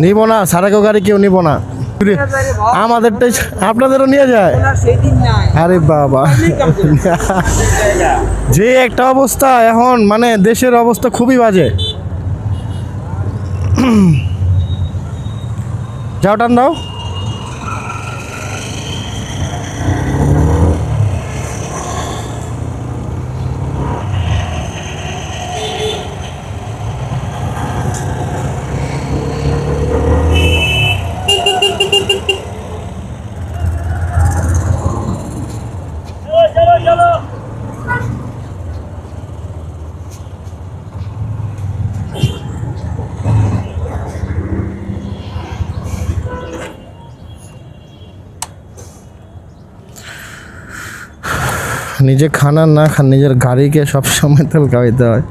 নিব না, সারাকেও গাড়ি কেউ নিব না। আমাদেরটাই আপনাদেরও নিয়ে যায়। আরে বাবা, যে একটা অবস্থা এখন, মানে দেশের অবস্থা খুবই বাজে। যাও টান দাও। নিজে খানা না খান, নিজের গাড়িকে সবসময় তেল খাওয়াইতে হয়।